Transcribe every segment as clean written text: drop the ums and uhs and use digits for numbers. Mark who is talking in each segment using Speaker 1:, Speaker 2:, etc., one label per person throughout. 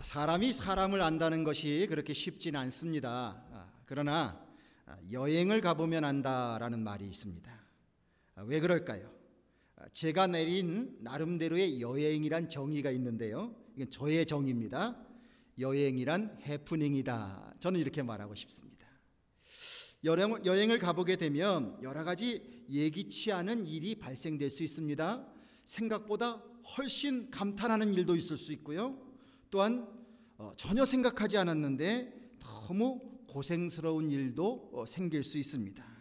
Speaker 1: 사람이 사람을 안다는 것이 그렇게 쉽지는 않습니다. 그러나 여행을 가보면 안다라는 말이 있습니다. 왜 그럴까요? 제가 내린 나름대로의 여행이란 정의가 있는데요, 이건 저의 정의입니다. 여행이란 해프닝이다. 저는 이렇게 말하고 싶습니다. 여행을 가보게 되면 여러 가지 예기치 않은 일이 발생될 수 있습니다. 생각보다 훨씬 감탄하는 일도 있을 수 있고요, 또한 전혀 생각하지 않았는데 너무 고생스러운 일도 생길 수 있습니다.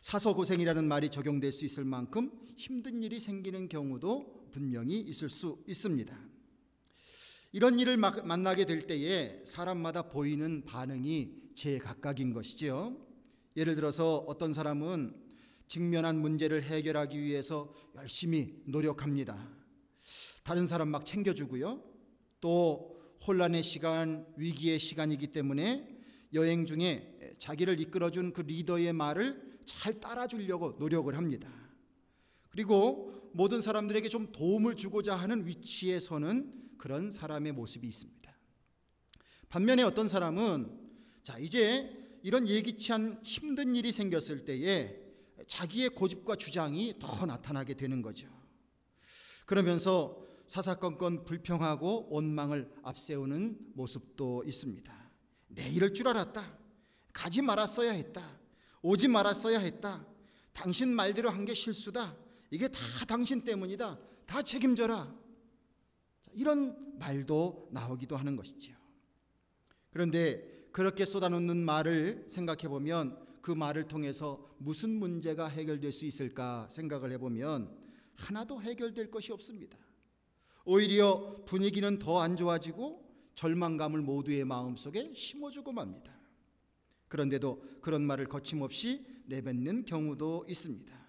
Speaker 1: 사서고생이라는 말이 적용될 수 있을 만큼 힘든 일이 생기는 경우도 분명히 있을 수 있습니다. 이런 일을 만나게 될 때에 사람마다 보이는 반응이 제각각인 것이지요. 예를 들어서 어떤 사람은 직면한 문제를 해결하기 위해서 열심히 노력합니다. 다른 사람 막 챙겨주고요, 또 혼란의 시간, 위기의 시간이기 때문에 여행 중에 자기를 이끌어준 그 리더의 말을 잘 따라주려고 노력을 합니다. 그리고 모든 사람들에게 좀 도움을 주고자 하는 위치에 서는 그런 사람의 모습이 있습니다. 반면에 어떤 사람은 이제 이런 예기치 않은 힘든 일이 생겼을 때에 자기의 고집과 주장이 더 나타나게 되는 거죠. 그러면서 사사건건 불평하고 원망을 앞세우는 모습도 있습니다. 내 이럴 줄 알았다. 가지 말았어야 했다. 오지 말았어야 했다. 당신 말대로 한 게 실수다. 이게 다 당신 때문이다. 다 책임져라. 이런 말도 나오기도 하는 것이지요. 그런데 그렇게 쏟아놓는 말을 생각해 보면 그 말을 통해서 무슨 문제가 해결될 수 있을까 생각을 해보면 하나도 해결될 것이 없습니다. 오히려 분위기는 더 안 좋아지고 절망감을 모두의 마음속에 심어주고 맙니다. 그런데도 그런 말을 거침없이 내뱉는 경우도 있습니다.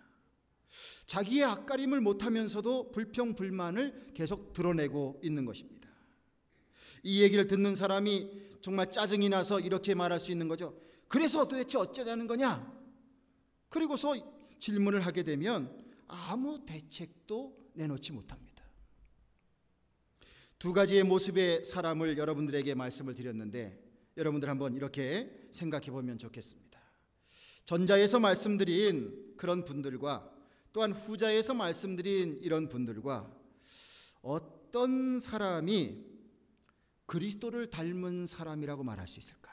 Speaker 1: 자기의 앞가림을 못하면서도 불평불만을 계속 드러내고 있는 것입니다. 이 얘기를 듣는 사람이 정말 짜증이 나서 이렇게 말할 수 있는 거죠. 그래서 도대체 어쩌자는 거냐? 그리고서 질문을 하게 되면 아무 대책도 내놓지 못합니다. 두 가지의 모습의 사람을 여러분들에게 말씀을 드렸는데 여러분들 한번 이렇게 생각해 보면 좋겠습니다. 전자에서 말씀드린 그런 분들과 또한 후자에서 말씀드린 이런 분들과 어떤 사람이 그리스도를 닮은 사람이라고 말할 수 있을까?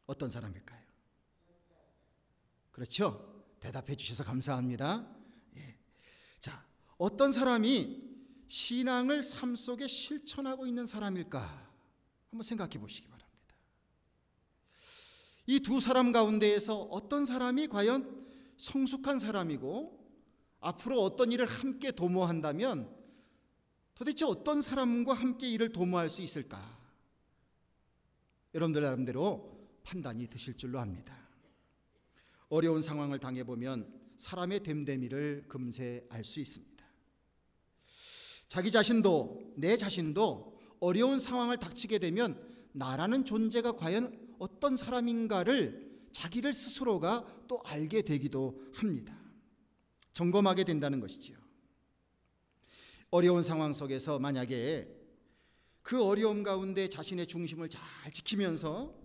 Speaker 1: 어떤 사람일까요? 그렇죠? 대답해 주셔서 감사합니다. 어떤 사람이 신앙을 삶 속에 실천하고 있는 사람일까? 한번 생각해 보시기 바랍니다. 이 두 사람 가운데에서 어떤 사람이 과연 성숙한 사람이고 앞으로 어떤 일을 함께 도모한다면 도대체 어떤 사람과 함께 일을 도모할 수 있을까? 여러분들 나름대로 판단이 드실 줄로 압니다. 어려운 상황을 당해보면 사람의 됨됨이를 금세 알 수 있습니다. 자기 자신도 내 자신도 어려운 상황을 닥치게 되면 나라는 존재가 과연 어떤 사람인가를 자기를 스스로가 또 알게 되기도 합니다. 점검하게 된다는 것이지요. 어려운 상황 속에서 만약에 그 어려움 가운데 자신의 중심을 잘 지키면서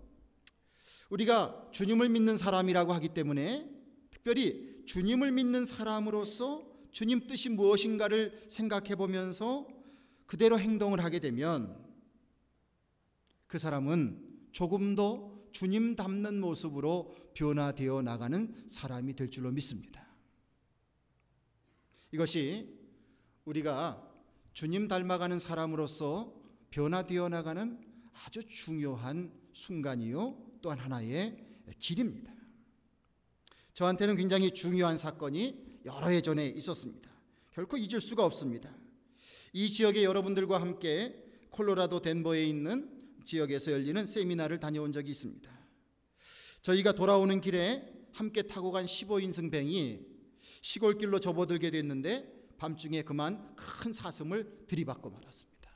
Speaker 1: 우리가 주님을 믿는 사람이라고 하기 때문에 특별히 주님을 믿는 사람으로서 주님 뜻이 무엇인가를 생각해 보면서 그대로 행동을 하게 되면 그 사람은 조금 더 주님 닮는 모습으로 변화되어 나가는 사람이 될 줄로 믿습니다. 이것이 우리가 주님 닮아가는 사람으로서 변화되어 나가는 아주 중요한 순간이요, 또한 하나의 길입니다. 저한테는 굉장히 중요한 사건이 여러 해 전에 있었습니다. 결코 잊을 수가 없습니다. 이 지역의 여러분들과 함께 콜로라도 덴버에 있는 지역에서 열리는 세미나를 다녀온 적이 있습니다. 저희가 돌아오는 길에 함께 타고 간 15인승 뱅이 시골길로 접어들게 됐는데 밤중에 그만 큰 사슴을 들이받고 말았습니다.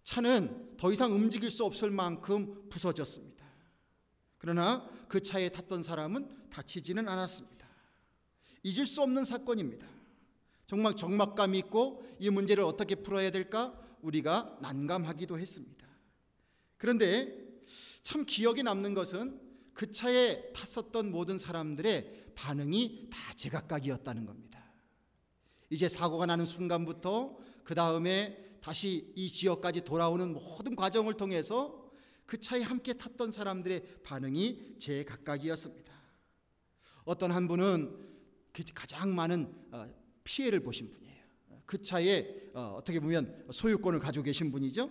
Speaker 1: 차는 더 이상 움직일 수 없을 만큼 부서졌습니다. 그러나 그 차에 탔던 사람은 다치지는 않았습니다. 잊을 수 없는 사건입니다. 정말 적막감이 있고 이 문제를 어떻게 풀어야 될까 우리가 난감하기도 했습니다. 그런데 참 기억에 남는 것은 그 차에 탔었던 모든 사람들의 반응이 다 제각각이었다는 겁니다. 이제 사고가 나는 순간부터 그 다음에 다시 이 지역까지 돌아오는 모든 과정을 통해서 그 차에 함께 탔던 사람들의 반응이 제각각이었습니다. 어떤 한 분은 가장 많은 피해를 보신 분이에요. 그 차에 어떻게 보면 소유권을 가지고 계신 분이죠.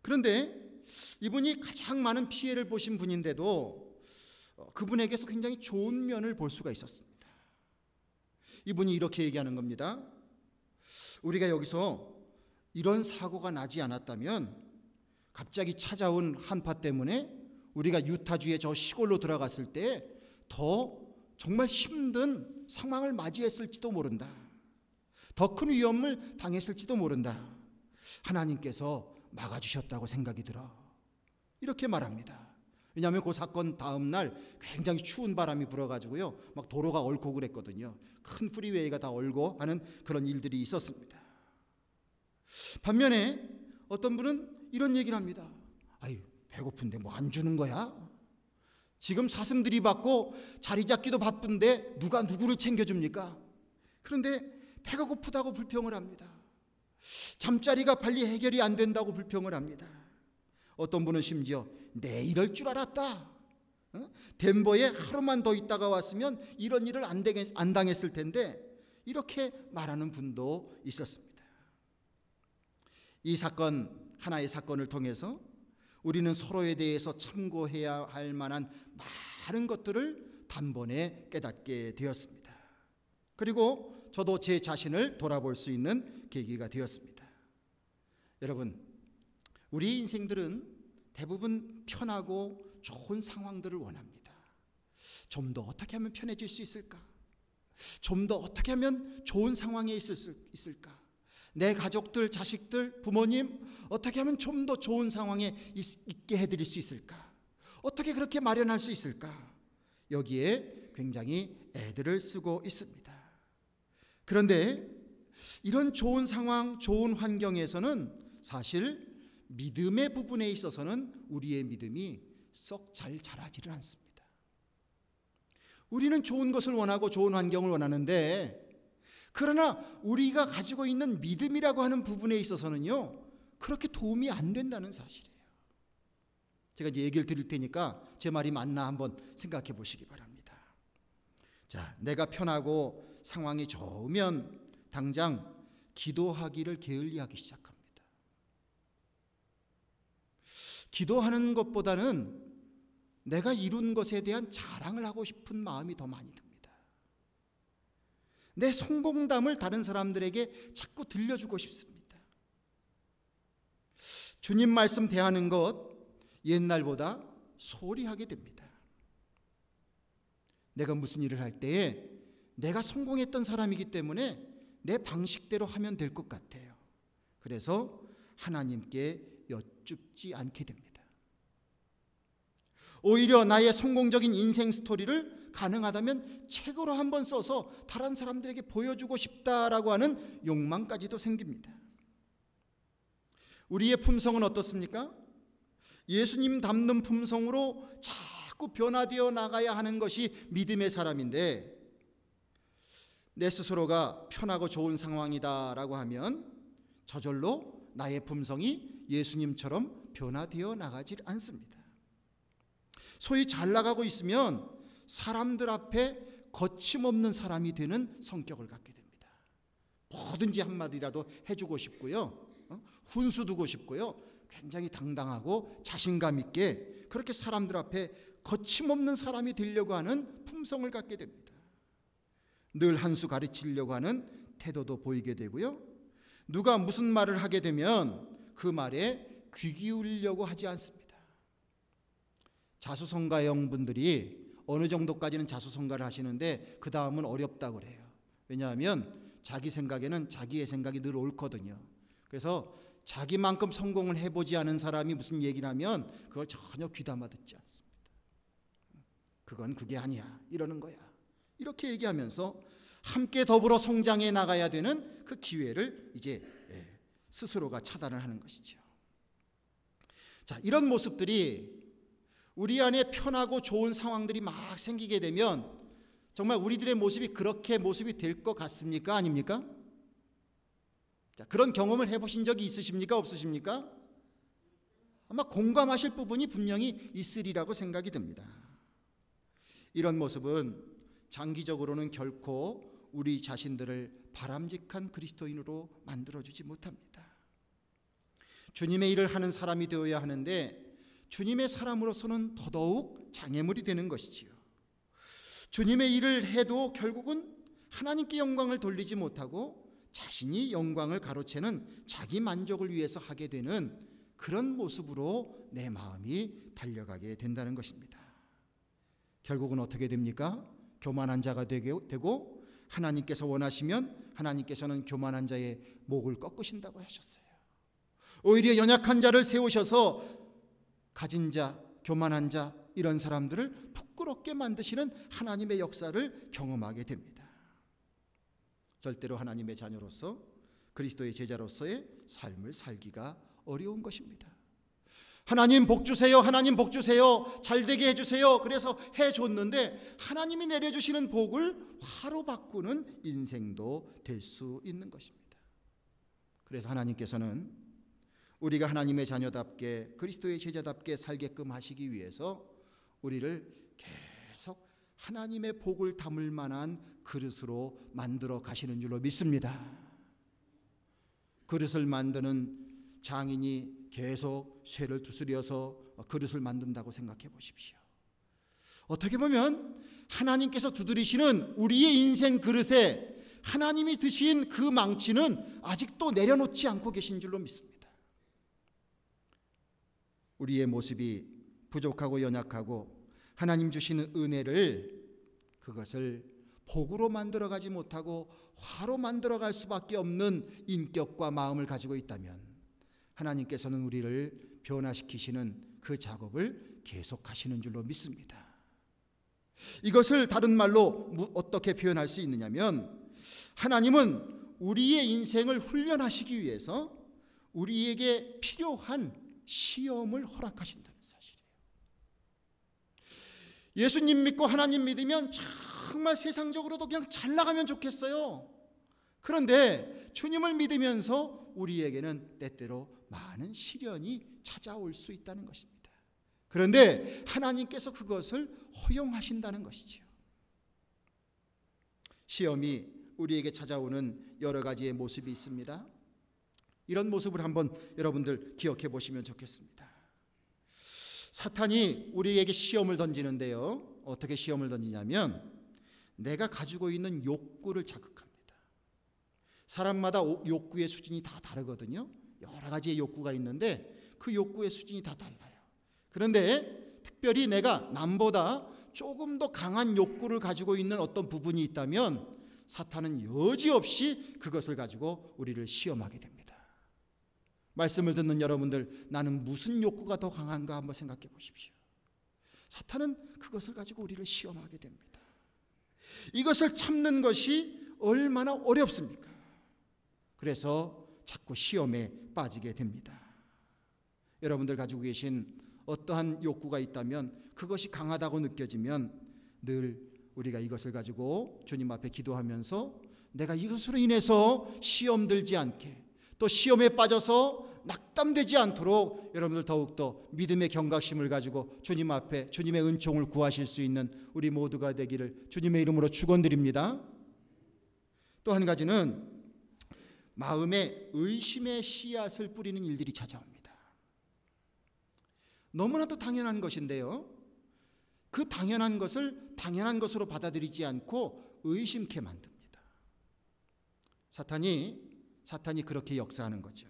Speaker 1: 그런데 이분이 가장 많은 피해를 보신 분인데도 그분에게서 굉장히 좋은 면을 볼 수가 있었습니다. 이분이 이렇게 얘기하는 겁니다. 우리가 여기서 이런 사고가 나지 않았다면 갑자기 찾아온 한파 때문에 우리가 유타주의 저 시골로 들어갔을 때 더 정말 힘든 상황을 맞이했을지도 모른다. 더 큰 위험을 당했을지도 모른다. 하나님께서 막아주셨다고 생각이 들어. 이렇게 말합니다. 왜냐하면 그 사건 다음 날 굉장히 추운 바람이 불어가지고요, 막 도로가 얽고 그랬거든요. 큰 프리웨이가 다 얼고 하는 그런 일들이 있었습니다. 반면에 어떤 분은 이런 얘기를 합니다. 아유, 배고픈데 뭐 안 주는 거야? 지금 사슴 들이받고 자리 잡기도 바쁜데 누가 누구를 챙겨줍니까? 그런데 배가 고프다고 불평을 합니다. 잠자리가 빨리 해결이 안 된다고 불평을 합니다. 어떤 분은 심지어 내 이럴 줄 알았다. 덴버에 하루만 더 있다가 왔으면 이런 일을 안 당했을 텐데, 이렇게 말하는 분도 있었습니다. 이 사건, 하나의 사건을 통해서 우리는 서로에 대해서 참고해야 할 만한 많은 것들을 단번에 깨닫게 되었습니다. 그리고 저도 제 자신을 돌아볼 수 있는 계기가 되었습니다. 여러분, 우리 인생들은 대부분 편하고 좋은 상황들을 원합니다. 좀 더 어떻게 하면 편해질 수 있을까? 좀 더 어떻게 하면 좋은 상황에 있을 수 있을까? 내 가족들, 자식들, 부모님 어떻게 하면 좀 더 좋은 상황에 있게 해드릴 수 있을까? 어떻게 그렇게 마련할 수 있을까? 여기에 굉장히 애들을 쓰고 있습니다. 그런데 이런 좋은 상황, 좋은 환경에서는 사실 믿음의 부분에 있어서는 우리의 믿음이 썩 잘 자라지를 않습니다. 우리는 좋은 것을 원하고 좋은 환경을 원하는데, 그러나 우리가 가지고 있는 믿음이라고 하는 부분에 있어서는요, 그렇게 도움이 안 된다는 사실이에요. 제가 이제 얘기를 드릴 테니까 제 말이 맞나 한번 생각해 보시기 바랍니다. 자, 내가 편하고 상황이 좋으면 당장 기도하기를 게을리하기 시작합니다. 기도하는 것보다는 내가 이룬 것에 대한 자랑을 하고 싶은 마음이 더 많이 듭니다. 내 성공담을 다른 사람들에게 자꾸 들려주고 싶습니다. 주님 말씀 대하는 것 옛날보다 소홀히 하게 됩니다. 내가 무슨 일을 할 때에 내가 성공했던 사람이기 때문에 내 방식대로 하면 될 것 같아요. 그래서 하나님께 여쭙지 않게 됩니다. 오히려 나의 성공적인 인생 스토리를 가능하다면 책으로 한번 써서 다른 사람들에게 보여주고 싶다라고 하는 욕망까지도 생깁니다. 우리의 품성은 어떻습니까? 예수님 닮는 품성으로 자꾸 변화되어 나가야 하는 것이 믿음의 사람인데, 내 스스로가 편하고 좋은 상황이다라고 하면 저절로 나의 품성이 예수님처럼 변화되어 나가질 않습니다. 소위 잘 나가고 있으면 사람들 앞에 거침없는 사람이 되는 성격을 갖게 됩니다. 뭐든지 한마디라도 해주고 싶고요, 훈수 두고 싶고요, 굉장히 당당하고 자신감 있게 그렇게 사람들 앞에 거침없는 사람이 되려고 하는 품성을 갖게 됩니다. 늘 한 수 가르치려고 하는 태도도 보이게 되고요, 누가 무슨 말을 하게 되면 그 말에 귀 기울이려고 하지 않습니다. 자수성가형 분들이 어느 정도까지는 자수성가를 하시는데 그 다음은 어렵다고 그래요. 왜냐하면 자기 생각에는 자기의 생각이 늘 옳거든요. 그래서 자기만큼 성공을 해보지 않은 사람이 무슨 얘기를 하면 그걸 전혀 귀담아 듣지 않습니다. 그건 그게 아니야, 이러는 거야, 이렇게 얘기하면서 함께 더불어 성장해 나가야 되는 그 기회를 이제 스스로가 차단을 하는 것이죠. 자, 이런 모습들이 우리 안에 편하고 좋은 상황들이 막 생기게 되면 정말 우리들의 모습이 그렇게 모습이 될 것 같습니까? 아닙니까? 자, 그런 경험을 해보신 적이 있으십니까? 없으십니까? 아마 공감하실 부분이 분명히 있으리라고 생각이 듭니다. 이런 모습은 장기적으로는 결코 우리 자신들을 바람직한 그리스도인으로 만들어주지 못합니다. 주님의 일을 하는 사람이 되어야 하는데 주님의 사람으로서는 더더욱 장애물이 되는 것이지요. 주님의 일을 해도 결국은 하나님께 영광을 돌리지 못하고 자신이 영광을 가로채는 자기 만족을 위해서 하게 되는 그런 모습으로 내 마음이 달려가게 된다는 것입니다. 결국은 어떻게 됩니까? 교만한 자가 되고 하나님께서 원하시면 하나님께서는 교만한 자의 목을 꺾으신다고 하셨어요. 오히려 연약한 자를 세우셔서 가진 자, 교만한 자 이런 사람들을 부끄럽게 만드시는 하나님의 역사를 경험하게 됩니다. 절대로 하나님의 자녀로서 그리스도의 제자로서의 삶을 살기가 어려운 것입니다. 하나님 복 주세요. 하나님 복 주세요. 잘되게 해주세요. 그래서 해줬는데 하나님이 내려주시는 복을 화로 바꾸는 인생도 될 수 있는 것입니다. 그래서 하나님께서는 우리가 하나님의 자녀답게 그리스도의 제자답게 살게끔 하시기 위해서 우리를 계속 하나님의 복을 담을 만한 그릇으로 만들어 가시는 줄로 믿습니다. 그릇을 만드는 장인이 계속 쇠를 두드려서 그릇을 만든다고 생각해 보십시오. 어떻게 보면 하나님께서 두드리시는 우리의 인생 그릇에 하나님이 드신 그 망치는 아직도 내려놓지 않고 계신 줄로 믿습니다. 우리의 모습이 부족하고 연약하고 하나님 주시는 은혜를 그것을 복으로 만들어가지 못하고 화로 만들어갈 수밖에 없는 인격과 마음을 가지고 있다면 하나님께서는 우리를 변화시키시는 그 작업을 계속하시는 줄로 믿습니다. 이것을 다른 말로 어떻게 표현할 수 있느냐면 하나님은 우리의 인생을 훈련하시기 위해서 우리에게 필요한 시험을 허락하신다는 사실이에요. 예수님 믿고 하나님 믿으면 정말 세상적으로도 그냥 잘 나가면 좋겠어요. 그런데 주님을 믿으면서 우리에게는 때때로 많은 시련이 찾아올 수 있다는 것입니다. 그런데 하나님께서 그것을 허용하신다는 것이지요. 시험이 우리에게 찾아오는 여러 가지의 모습이 있습니다. 이런 모습을 한번 여러분들 기억해 보시면 좋겠습니다. 사탄이 우리에게 시험을 던지는데요. 어떻게 시험을 던지냐면 내가 가지고 있는 욕구를 자극합니다. 사람마다 욕구의 수준이 다 다르거든요. 여러 가지의 욕구가 있는데 그 욕구의 수준이 다 달라요. 그런데 특별히 내가 남보다 조금 더 강한 욕구를 가지고 있는 어떤 부분이 있다면 사탄은 여지없이 그것을 가지고 우리를 시험하게 됩니다. 말씀을 듣는 여러분들, 나는 무슨 욕구가 더 강한가 한번 생각해 보십시오. 사탄은 그것을 가지고 우리를 시험하게 됩니다. 이것을 참는 것이 얼마나 어렵습니까? 그래서 자꾸 시험에 빠지게 됩니다. 여러분들 가지고 계신 어떠한 욕구가 있다면 그것이 강하다고 느껴지면 늘 우리가 이것을 가지고 주님 앞에 기도하면서 내가 이것으로 인해서 시험 들지 않게, 또 시험에 빠져서 낙담되지 않도록 여러분들 더욱더 믿음의 경각심을 가지고 주님 앞에 주님의 은총을 구하실 수 있는 우리 모두가 되기를 주님의 이름으로 축원드립니다. 또 한 가지는 마음에 의심의 씨앗을 뿌리는 일들이 찾아옵니다. 너무나도 당연한 것인데요, 그 당연한 것을 당연한 것으로 받아들이지 않고 의심케 만듭니다. 사탄이 그렇게 역사하는 거죠.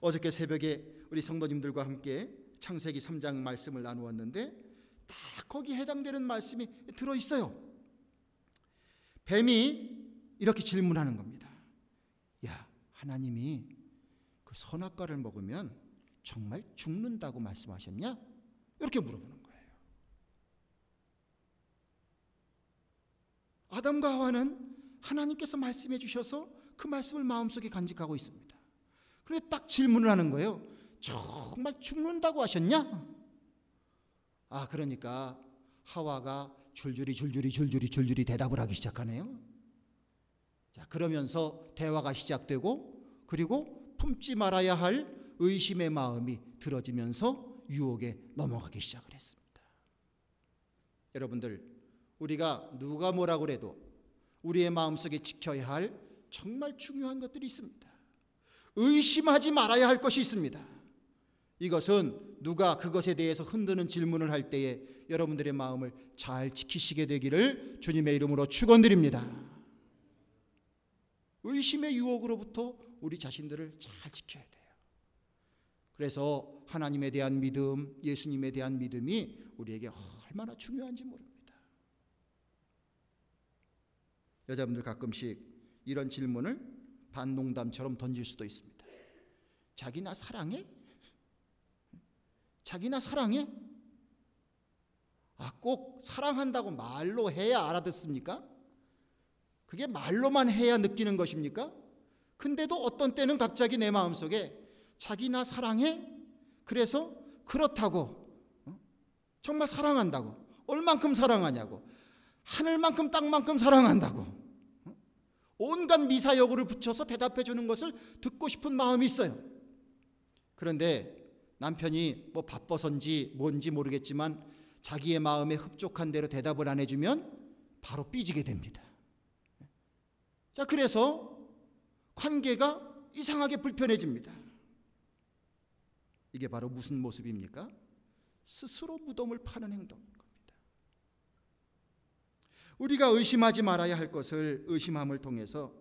Speaker 1: 어저께 새벽에 우리 성도님들과 함께 창세기 3장 말씀을 나누었는데 다 거기에 해당되는 말씀이 들어있어요. 뱀이 이렇게 질문하는 겁니다. 야, 하나님이 그 선악과를 먹으면 정말 죽는다고 말씀하셨냐? 이렇게 물어보는 거예요. 아담과 하와는 하나님께서 말씀해 주셔서 그 말씀을 마음속에 간직하고 있습니다. 그런데 딱 질문을 하는 거예요. 정말 죽는다고 하셨냐? 그러니까 하와가 줄줄이 대답을 하기 시작하네요. 자, 그러면서 대화가 시작되고, 그리고 품지 말아야 할 의심의 마음이 들어지면서 유혹에 넘어가기 시작을 했습니다. 여러분들, 우리가 누가 뭐라고 그래도 우리의 마음속에 지켜야 할 정말 중요한 것들이 있습니다. 의심하지 말아야 할 것이 있습니다. 이것은 누가 그것에 대해서 흔드는 질문을 할 때에 여러분들의 마음을 잘 지키시게 되기를 주님의 이름으로 축원드립니다. 의심의 유혹으로부터 우리 자신들을 잘 지켜야 돼요. 그래서 하나님에 대한 믿음, 예수님에 대한 믿음이 우리에게 얼마나 중요한지 모릅니다. 여자분들 가끔씩 이런 질문을 반농담처럼 던질 수도 있습니다. 자기 나 사랑해? 자기 나 사랑해? 꼭 사랑한다고 말로 해야 알아듣습니까? 그게 말로만 해야 느끼는 것입니까? 근데도 어떤 때는 갑자기 내 마음속에 자기 나 사랑해? 그래서 그렇다고, 정말 사랑한다고, 얼만큼 사랑하냐고, 하늘만큼 땅만큼 사랑한다고, 온갖 미사여구를 붙여서 대답해 주는 것을 듣고 싶은 마음이 있어요. 그런데 남편이 뭐 바빠서인지 뭔지 모르겠지만 자기의 마음에 흡족한 대로 대답을 안 해주면 바로 삐지게 됩니다. 자, 그래서 관계가 이상하게 불편해집니다. 이게 바로 무슨 모습입니까? 스스로 무덤을 파는 행동인 겁니다. 우리가 의심하지 말아야 할 것을 의심함을 통해서,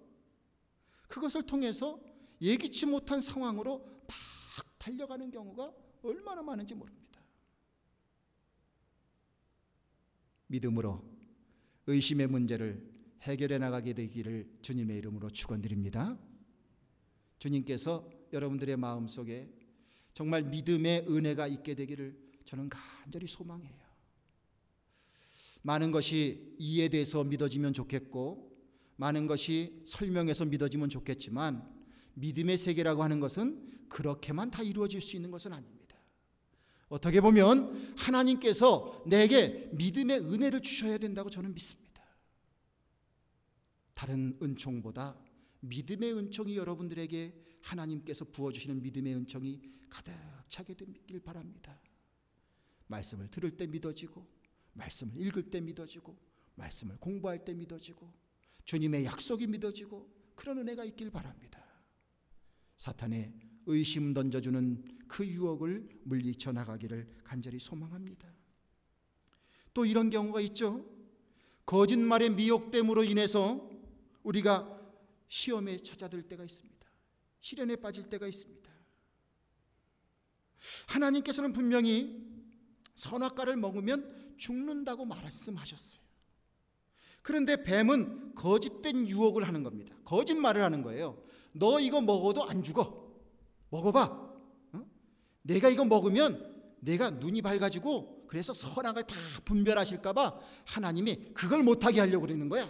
Speaker 1: 그것을 통해서 예기치 못한 상황으로 막 달려가는 경우가 얼마나 많은지 모릅니다. 믿음으로 의심의 문제를 해결해 나가게 되기를 주님의 이름으로 축원드립니다. 주님께서 여러분들의 마음속에 정말 믿음의 은혜가 있게 되기를 저는 간절히 소망해요. 많은 것이 이해돼서 믿어지면 좋겠고, 많은 것이 설명해서 믿어지면 좋겠지만, 믿음의 세계라고 하는 것은 그렇게만 다 이루어질 수 있는 것은 아닙니다. 어떻게 보면 하나님께서 내게 믿음의 은혜를 주셔야 된다고 저는 믿습니다. 다른 은총보다 믿음의 은총이 여러분들에게 하나님께서 부어주시는 믿음의 은총이 가득 차게 되길 바랍니다. 말씀을 들을 때 믿어지고, 말씀을 읽을 때 믿어지고, 말씀을 공부할 때 믿어지고, 주님의 약속이 믿어지고, 그런 은혜가 있길 바랍니다. 사탄의 의심 던져주는 그 유혹을 물리쳐 나가기를 간절히 소망합니다. 또 이런 경우가 있죠. 거짓말의 미혹됨으로 인해서 우리가 시험에 찾아들 때가 있습니다. 시련에 빠질 때가 있습니다. 하나님께서는 분명히 선악과를 먹으면 죽는다고 말씀하셨어요. 그런데 뱀은 거짓된 유혹을 하는 겁니다. 거짓말을 하는 거예요. 너 이거 먹어도 안 죽어. 먹어봐. 내가 이거 먹으면 내가 눈이 밝아지고, 그래서 선악을 다 분별하실까 봐 하나님이 그걸 못하게 하려고 그러는 거야.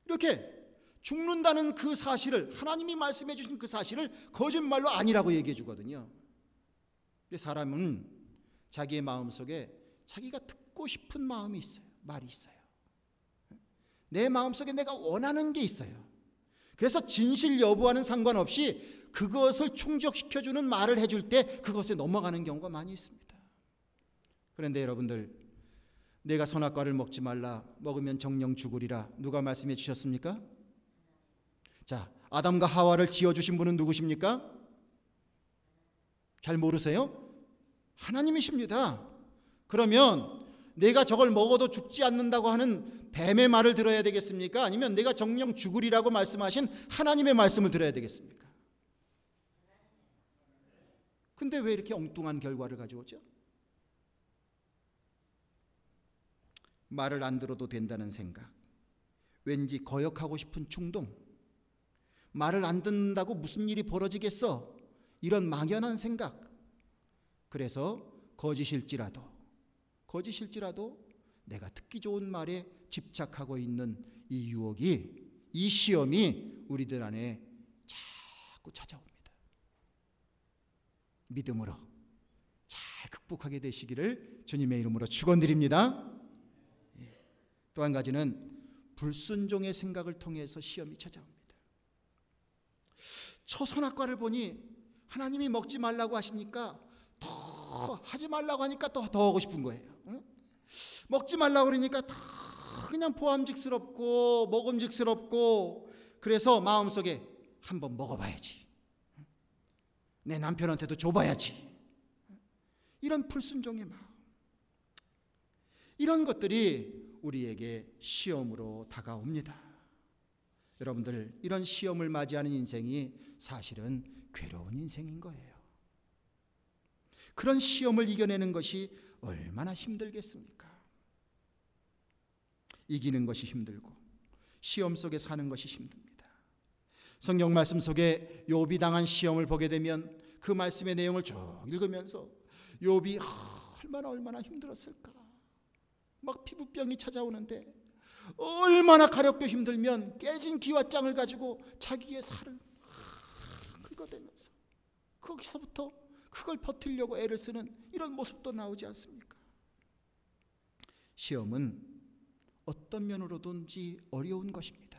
Speaker 1: 이렇게 죽는다는 그 사실을, 하나님이 말씀해 주신 그 사실을 거짓말로 아니라고 얘기해 주거든요. 근데 사람은 자기의 마음속에 자기가 듣고 싶은 마음이 있어요. 말이 있어요. 내 마음속에 내가 원하는 게 있어요. 그래서 진실 여부와는 상관없이 그것을 충족시켜주는 말을 해줄 때 그것에 넘어가는 경우가 많이 있습니다. 그런데 여러분들, 내가 선악과를 먹지 말라, 먹으면 정령 죽으리라, 누가 말씀해 주셨습니까? 자, 아담과 하와를 지어주신 분은 누구십니까? 잘 모르세요? 하나님이십니다. 그러면 내가 저걸 먹어도 죽지 않는다고 하는 뱀의 말을 들어야 되겠습니까? 아니면 내가 정령 죽으리라고 말씀하신 하나님의 말씀을 들어야 되겠습니까? 근데 왜 이렇게 엉뚱한 결과를 가져오죠? 말을 안 들어도 된다는 생각, 왠지 거역하고 싶은 충동, 말을 안 듣는다고 무슨 일이 벌어지겠어, 이런 막연한 생각. 그래서 거짓일지라도 내가 듣기 좋은 말에 집착하고 있는 이 유혹이, 이 시험이 우리들 안에 자꾸 찾아옵니다. 믿음으로 잘 극복하게 되시기를 주님의 이름으로 축원드립니다. 또 한 가지는 불순종의 생각을 통해서 시험이 찾아옵니다. 초선악과를 보니 하나님이 먹지 말라고 하시니까 더 하지 말라고 하니까 더 하고 싶은 거예요. 응? 먹지 말라고 그러니까 더 그냥 보암직스럽고 먹음직스럽고, 그래서 마음속에 한번 먹어봐야지, 내 남편한테도 줘봐야지, 이런 불순종의 마음, 이런 것들이 우리에게 시험으로 다가옵니다. 여러분들, 이런 시험을 맞이하는 인생이 사실은 괴로운 인생인 거예요. 그런 시험을 이겨내는 것이 얼마나 힘들겠습니까? 이기는 것이 힘들고 시험 속에 사는 것이 힘듭니다. 성경 말씀 속에 욥이 당한 시험을 보게 되면 그 말씀의 내용을 쭉 읽으면서 욥이 얼마나 힘들었을까, 막 피부병이 찾아오는데 얼마나 가렵게 힘들면 깨진 기와장을 가지고 자기의 살을 긁어대면서 거기서부터 그걸 버티려고 애를 쓰는 이런 모습도 나오지 않습니까? 시험은 어떤 면으로든지 어려운 것입니다.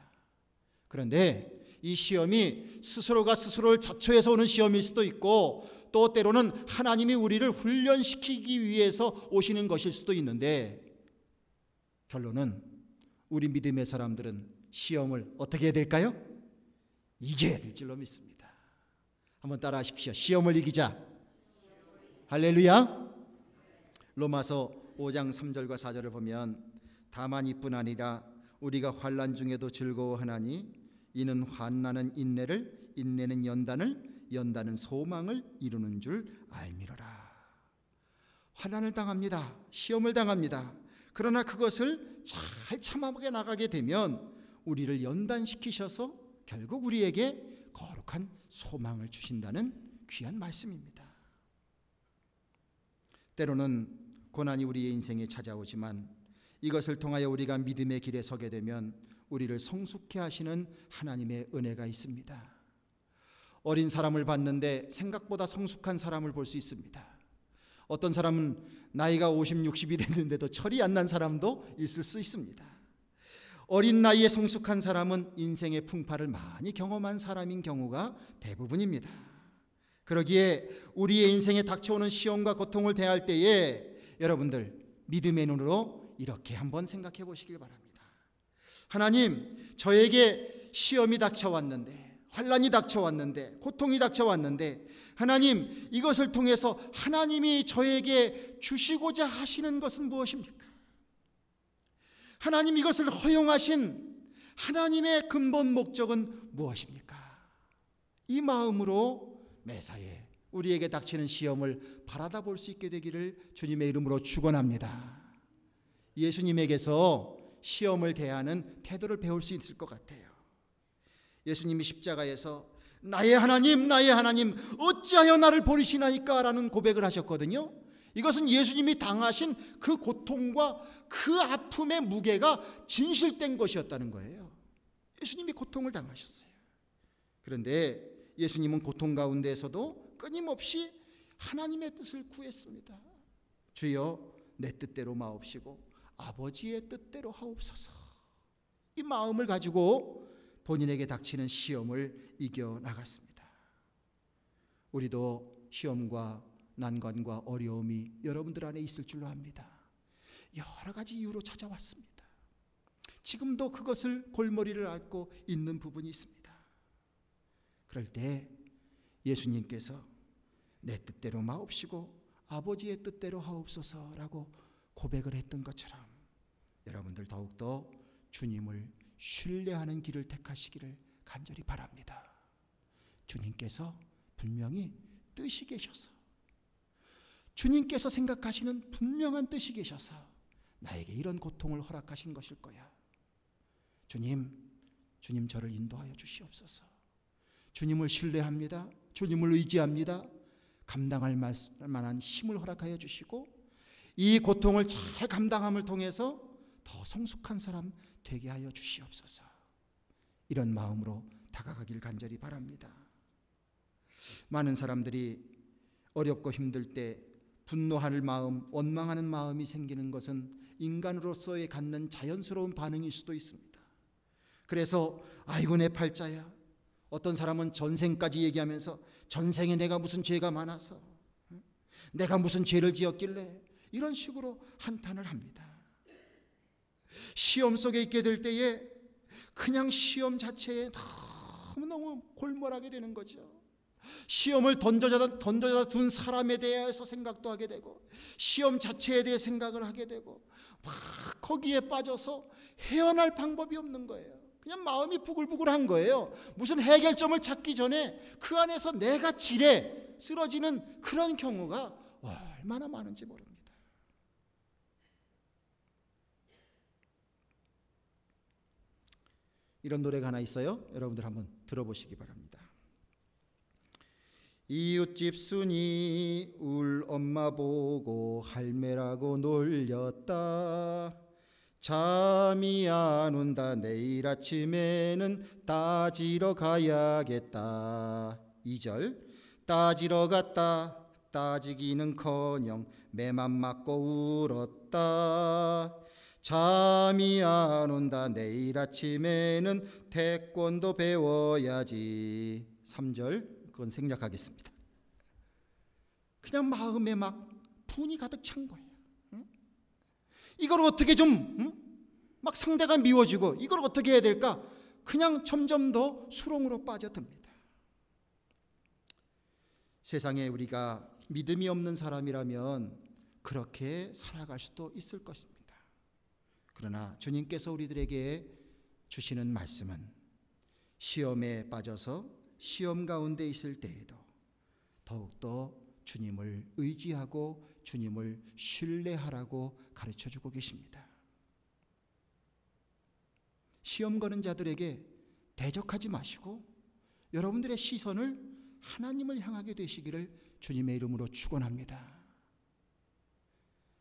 Speaker 1: 그런데 이 시험이 스스로가 스스로를 자초해서 오는 시험일 수도 있고, 또 때로는 하나님이 우리를 훈련시키기 위해서 오시는 것일 수도 있는데, 결론은 우리 믿음의 사람들은 시험을 어떻게 해야 될까요? 이겨야 될 줄로 믿습니다. 한번 따라 하십시오. 시험을 이기자. 할렐루야. 로마서 5장 3절과 4절을 보면, 다만 이뿐 아니라 우리가 환난 중에도 즐거워하나니 이는 환난은 인내를, 인내는 연단을, 연단은 소망을 이루는 줄 알미로라. 환난을 당합니다. 시험을 당합니다. 그러나 그것을 잘 참아게 나가게 되면 우리를 연단시키셔서 결국 우리에게 거룩한 소망을 주신다는 귀한 말씀입니다. 때로는 고난이 우리의 인생에 찾아오지만 이것을 통하여 우리가 믿음의 길에 서게 되면 우리를 성숙케 하시는 하나님의 은혜가 있습니다. 어린 사람을 봤는데 생각보다 성숙한 사람을 볼 수 있습니다. 어떤 사람은 나이가 50, 60이 됐는데도 철이 안 난 사람도 있을 수 있습니다. 어린 나이에 성숙한 사람은 인생의 풍파를 많이 경험한 사람인 경우가 대부분입니다. 그러기에 우리의 인생에 닥쳐오는 시험과 고통을 대할 때에 여러분들 믿음의 눈으로 이렇게 한번 생각해 보시길 바랍니다. 하나님, 저에게 시험이 닥쳐왔는데, 환난이 닥쳐왔는데, 고통이 닥쳐왔는데, 하나님, 이것을 통해서 하나님이 저에게 주시고자 하시는 것은 무엇입니까? 하나님, 이것을 허용하신 하나님의 근본 목적은 무엇입니까? 이 마음으로 매사에 우리에게 닥치는 시험을 바라다 볼 수 있게 되기를 주님의 이름으로 축원합니다. 예수님에게서 시험을 대하는 태도를 배울 수 있을 것 같아요. 예수님이 십자가에서 나의 하나님, 나의 하나님, 어찌하여 나를 버리시나이까 라는 고백을 하셨거든요. 이것은 예수님이 당하신 그 고통과 그 아픔의 무게가 진실된 것이었다는 거예요. 예수님이 고통을 당하셨어요. 그런데 예수님은 고통 가운데에서도 끊임없이 하나님의 뜻을 구했습니다. 주여, 내 뜻대로 마옵시고 아버지의 뜻대로 하옵소서. 이 마음을 가지고 본인에게 닥치는 시험을 이겨나갔습니다. 우리도 시험과 난관과 어려움이 여러분들 안에 있을 줄로 압니다. 여러 가지 이유로 찾아왔습니다. 지금도 그것을 골머리를 앓고 있는 부분이 있습니다. 그럴 때 예수님께서 내 뜻대로 마옵시고 아버지의 뜻대로 하옵소서라고 고백을 했던 것처럼 여러분들 더욱더 주님을 신뢰하는 길을 택하시기를 간절히 바랍니다. 주님께서 분명히 뜻이 계셔서, 주님께서 생각하시는 분명한 뜻이 계셔서 나에게 이런 고통을 허락하신 것일 거야. 주님 저를 인도하여 주시옵소서. 주님을 신뢰합니다. 주님을 의지합니다. 감당할 만한 힘을 허락하여 주시고 이 고통을 잘 감당함을 통해서 더 성숙한 사람 되게 하여 주시옵소서. 이런 마음으로 다가가길 간절히 바랍니다. 많은 사람들이 어렵고 힘들 때 분노할 마음, 원망하는 마음이 생기는 것은 인간으로서의 갖는 자연스러운 반응일 수도 있습니다. 그래서 아이고 내 팔자야. 어떤 사람은 전생까지 얘기하면서 전생에 내가 무슨 죄가 많아서, 내가 무슨 죄를 지었길래, 이런 식으로 한탄을 합니다. 시험 속에 있게 될 때에 그냥 시험 자체에 너무너무 골몰하게 되는 거죠. 시험을 던져다 둔 사람에 대해서 생각도 하게 되고, 시험 자체에 대해 생각을 하게 되고, 막 거기에 빠져서 헤어날 방법이 없는 거예요. 그냥 마음이 부글부글한 거예요. 무슨 해결점을 찾기 전에 그 안에서 내가 지레 쓰러지는 그런 경우가 얼마나 많은지 모릅니다. 이런 노래가 하나 있어요. 여러분들 한번 들어보시기 바랍니다. 이웃집 순이 울 엄마 보고 할매라고 놀렸다. 잠이 안 온다. 내일 아침에는 따지러 가야겠다. 2절 따지러 갔다. 따지기는커녕 매만 맞고 울었다. 잠이 안 온다. 내일 아침에는 태권도 배워야지. 3절 그건 생략하겠습니다. 그냥 마음에 막 분이 가득 찬 거예요. 이걸 어떻게 막 상대가 미워지고 이걸 어떻게 해야 될까? 그냥 점점 더 수렁으로 빠져듭니다. 세상에 우리가 믿음이 없는 사람이라면 그렇게 살아갈 수도 있을 것입니다. 그러나 주님께서 우리들에게 주시는 말씀은 시험에 빠져서 시험 가운데 있을 때에도 더욱더 주님을 의지하고 주님을 신뢰하라고 가르쳐주고 계십니다. 시험 거는 자들에게 대적하지 마시고 여러분들의 시선을 하나님을 향하게 되시기를 주님의 이름으로 축원합니다.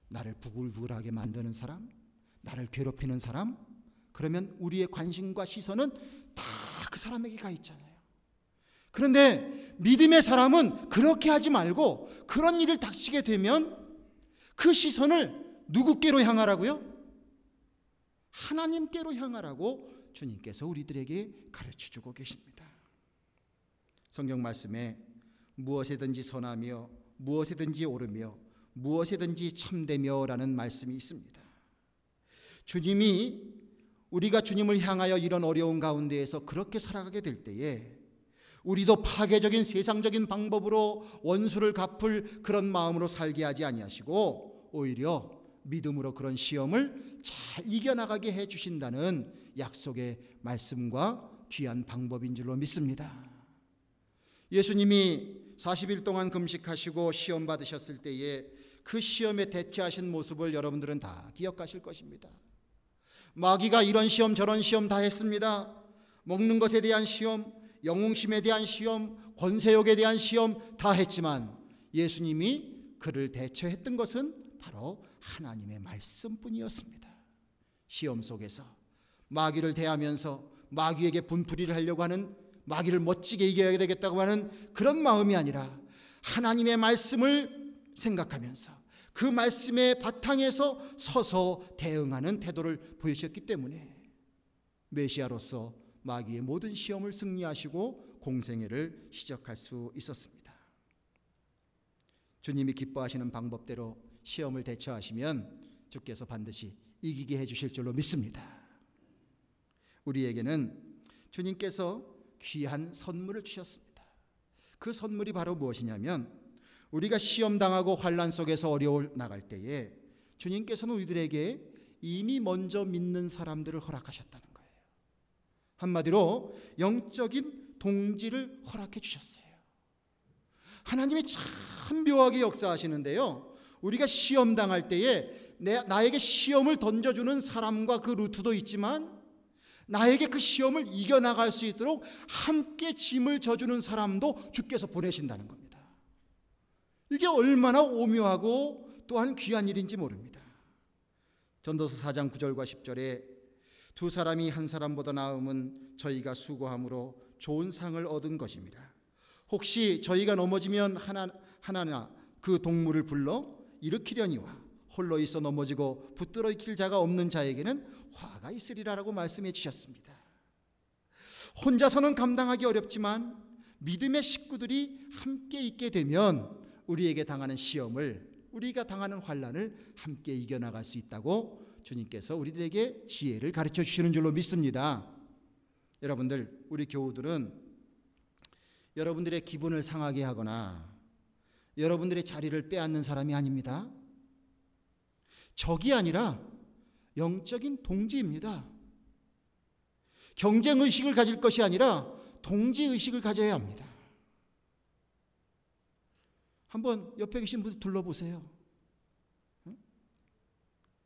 Speaker 1: 나를 부글부글하게 만드는 사람, 나를 괴롭히는 사람, 그러면 우리의 관심과 시선은 다 그 사람에게 가 있잖아요. 그런데 믿음의 사람은 그렇게 하지 말고 그런 일을 닥치게 되면 그 시선을 누구께로 향하라고요? 하나님께로 향하라고 주님께서 우리들에게 가르쳐주고 계십니다. 성경 말씀에 무엇에든지 선하며 무엇에든지 옳으며 무엇에든지 참되며 라는 말씀이 있습니다. 주님이 우리가 주님을 향하여 이런 어려운 가운데에서 그렇게 살아가게 될 때에 우리도 파괴적인 세상적인 방법으로 원수를 갚을 그런 마음으로 살게 하지 아니하시고 오히려 믿음으로 그런 시험을 잘 이겨나가게 해주신다는 약속의 말씀과 귀한 방법인 줄로 믿습니다. 예수님이 40일 동안 금식하시고 시험 받으셨을 때에 그 시험에 대처하신 모습을 여러분들은 다 기억하실 것입니다. 마귀가 이런 시험 저런 시험 다 했습니다. 먹는 것에 대한 시험, 영웅심에 대한 시험, 권세욕에 대한 시험 다 했지만 예수님이 그를 대처했던 것은 바로 하나님의 말씀뿐이었습니다. 시험 속에서 마귀를 대하면서 마귀에게 분풀이를 하려고 하는, 마귀를 멋지게 이겨야 되겠다고 하는 그런 마음이 아니라 하나님의 말씀을 생각하면서 그 말씀의 바탕에서 서서 대응하는 태도를 보이셨기 때문에 메시아로서 마귀의 모든 시험을 승리하시고 공생애를 시작할 수 있었습니다. 주님이 기뻐하시는 방법대로 시험을 대처하시면 주께서 반드시 이기게 해주실 줄로 믿습니다. 우리에게는 주님께서 귀한 선물을 주셨습니다. 그 선물이 바로 무엇이냐면 우리가 시험당하고 환난 속에서 어려워 나갈 때에 주님께서는 우리들에게 이미 먼저 믿는 사람들을 허락하셨다는 거예요. 한마디로 영적인 동지를 허락해 주셨어요. 하나님이 참 묘하게 역사하시는데요, 우리가 시험당할 때에 나에게 시험을 던져주는 사람과 그 루트도 있지만 나에게 그 시험을 이겨나갈 수 있도록 함께 짐을 져주는 사람도 주께서 보내신다는 겁니다. 이게 얼마나 오묘하고 또한 귀한 일인지 모릅니다. 전도서 4장 9절과 10절에 두 사람이 한 사람보다 나음은 저희가 수고함으로 좋은 상을 얻은 것입니다. 혹시 저희가 넘어지면 하나나 그 동물을 불러 일으키려니와 홀로 있어 넘어지고 붙들어 일으킬 자가 없는 자에게는 화가 있으리라라고 말씀해 주셨습니다. 혼자서는 감당하기 어렵지만 믿음의 식구들이 함께 있게 되면 우리에게 당하는 시험을, 우리가 당하는 환난을 함께 이겨나갈 수 있다고 주님께서 우리들에게 지혜를 가르쳐 주시는 줄로 믿습니다. 여러분들, 우리 교우들은 여러분들의 기분을 상하게 하거나 여러분들의 자리를 빼앗는 사람이 아닙니다. 적이 아니라 영적인 동지입니다. 경쟁의식을 가질 것이 아니라 동지의식을 가져야 합니다. 한번 옆에 계신 분들 둘러보세요.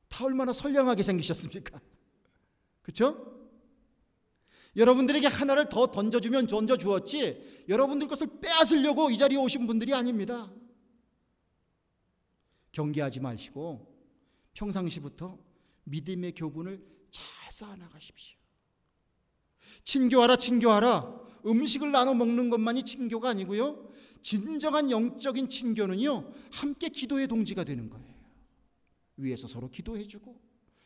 Speaker 1: 다 얼마나 선량하게 생기셨습니까? 그렇죠? 여러분들에게 하나를 더 던져주면 던져주었지 여러분들 것을 빼앗으려고 이 자리에 오신 분들이 아닙니다. 경계하지 마시고 평상시부터 믿음의 교분을 잘 쌓아나가십시오. 친교하라 친교하라, 음식을 나눠 먹는 것만이 친교가 아니고요, 진정한 영적인 친교는요 함께 기도의 동지가 되는 거예요. 위에서 서로 기도해주고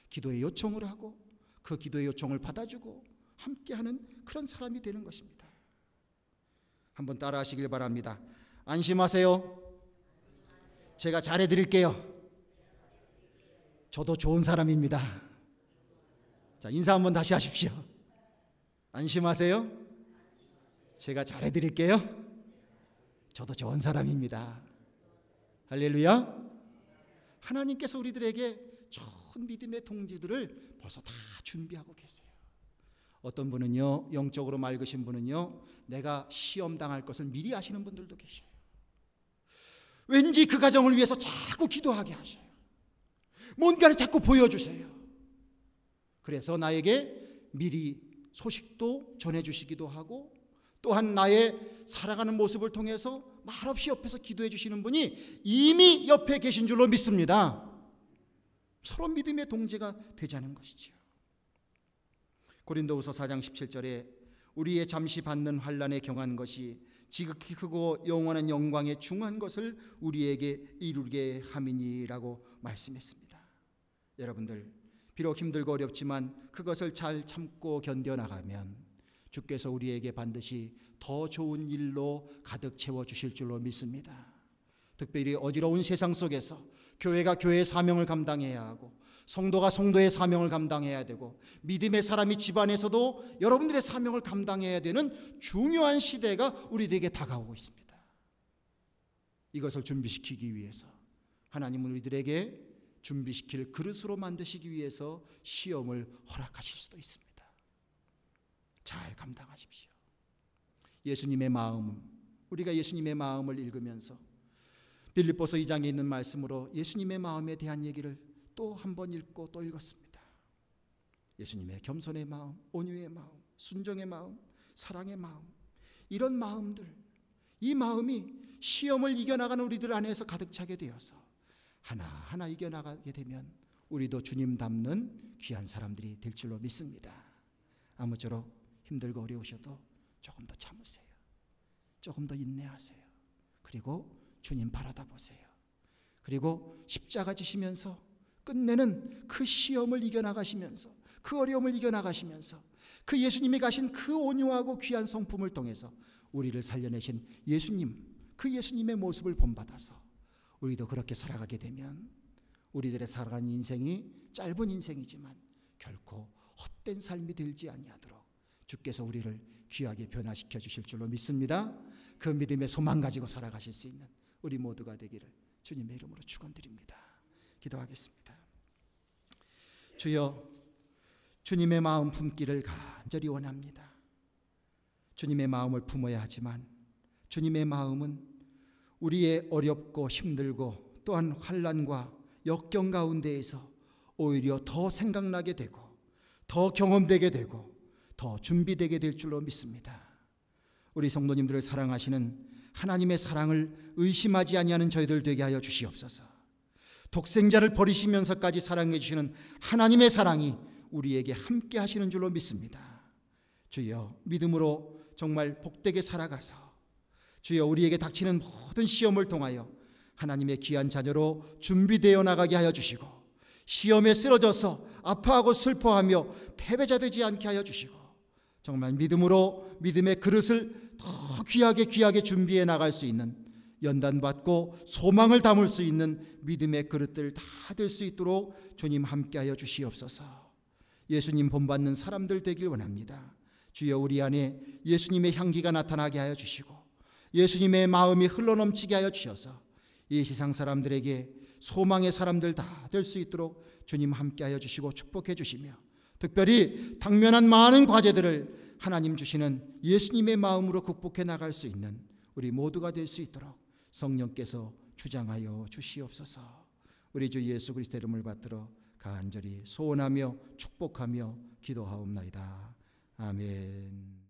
Speaker 1: 기도의 요청을 하고 그 기도의 요청을 받아주고 함께하는 그런 사람이 되는 것입니다. 한번 따라하시길 바랍니다. 안심하세요. 제가 잘해드릴게요. 저도 좋은 사람입니다. 자, 인사 한번 다시 하십시오. 안심하세요. 제가 잘해드릴게요. 저도 좋은 사람입니다. 할렐루야. 하나님께서 우리들에게 좋은 믿음의 동지들을 벌써 다 준비하고 계세요. 어떤 분은요, 영적으로 맑으신 분은요, 내가 시험 당할 것을 미리 아시는 분들도 계셔요. 왠지 그 가정을 위해서 자꾸 기도하게 하셔요. 뭔가를 자꾸 보여주세요. 그래서 나에게 미리 소식도 전해주시기도 하고, 또한 나의 살아가는 모습을 통해서 말없이 옆에서 기도해 주시는 분이 이미 옆에 계신 줄로 믿습니다. 서로 믿음의 동지가 되자는 것이죠. 고린도후서 4장 17절에 우리의 잠시 받는 환난에 경한 것이 지극히 크고 영원한 영광에 중한 것을 우리에게 이루게 함이니라고 말씀했습니다. 여러분들, 비록 힘들고 어렵지만 그것을 잘 참고 견뎌나가면 주께서 우리에게 반드시 더 좋은 일로 가득 채워주실 줄로 믿습니다. 특별히 어지러운 세상 속에서 교회가 교회의 사명을 감당해야 하고 성도가 성도의 사명을 감당해야 되고 믿음의 사람이 집안에서도 여러분들의 사명을 감당해야 되는 중요한 시대가 우리들에게 다가오고 있습니다. 이것을 준비시키기 위해서 하나님은 우리들에게 준비시킬 그릇으로 만드시기 위해서 시험을 허락하실 수도 있습니다. 잘 감당하십시오. 예수님의 마음, 우리가 예수님의 마음을 읽으면서 빌립보서 2장에 있는 말씀으로 예수님의 마음에 대한 얘기를 또 한 번 읽고 또 읽었습니다. 예수님의 겸손의 마음, 온유의 마음, 순종의 마음, 사랑의 마음, 이런 마음들, 이 마음이 시험을 이겨나가는 우리들 안에서 가득 차게 되어서 하나하나 이겨나가게 되면 우리도 주님 닮는 귀한 사람들이 될 줄로 믿습니다. 아무쪼록 힘들고 어려우셔도 조금 더 참으세요. 조금 더 인내하세요. 그리고 주님 바라다 보세요. 그리고 십자가 지시면서 끝내는 그 시험을 이겨나가시면서 그 어려움을 이겨나가시면서 그 예수님이 가신 그 온유하고 귀한 성품을 통해서 우리를 살려내신 예수님, 그 예수님의 모습을 본받아서 우리도 그렇게 살아가게 되면 우리들의 살아가는 인생이 짧은 인생이지만 결코 헛된 삶이 되지 아니하도록 주께서 우리를 귀하게 변화시켜 주실 줄로 믿습니다. 그 믿음의 소망 가지고 살아가실 수 있는 우리 모두가 되기를 주님의 이름으로 축원드립니다. 기도하겠습니다. 주여, 주님의 마음 품기를 간절히 원합니다. 주님의 마음을 품어야 하지만 주님의 마음은 우리의 어렵고 힘들고 또한 환난과 역경 가운데에서 오히려 더 생각나게 되고 더 경험되게 되고 더 준비되게 될 줄로 믿습니다. 우리 성도님들을 사랑하시는 하나님의 사랑을 의심하지 아니하는 저희들 되게 하여 주시옵소서. 독생자를 버리시면서까지 사랑해 주시는 하나님의 사랑이 우리에게 함께 하시는 줄로 믿습니다. 주여, 믿음으로 정말 복되게 살아가서 주여 우리에게 닥치는 모든 시험을 통하여 하나님의 귀한 자녀로 준비되어 나가게 하여 주시고, 시험에 쓰러져서 아파하고 슬퍼하며 패배자 되지 않게 하여 주시고, 정말 믿음으로 믿음의 그릇을 더 귀하게 준비해 나갈 수 있는, 연단받고 소망을 담을 수 있는 믿음의 그릇들 다 될 수 있도록 주님 함께하여 주시옵소서. 예수님 본받는 사람들 되길 원합니다. 주여, 우리 안에 예수님의 향기가 나타나게 하여 주시고 예수님의 마음이 흘러넘치게 하여 주셔서 이 세상 사람들에게 소망의 사람들 다 될 수 있도록 주님 함께하여 주시고 축복해 주시며, 특별히 당면한 많은 과제들을 하나님 주시는 예수님의 마음으로 극복해 나갈 수 있는 우리 모두가 될 수 있도록 성령께서 주장하여 주시옵소서. 우리 주 예수 그리스도의 이름을 받들어 간절히 소원하며 축복하며 기도하옵나이다. 아멘.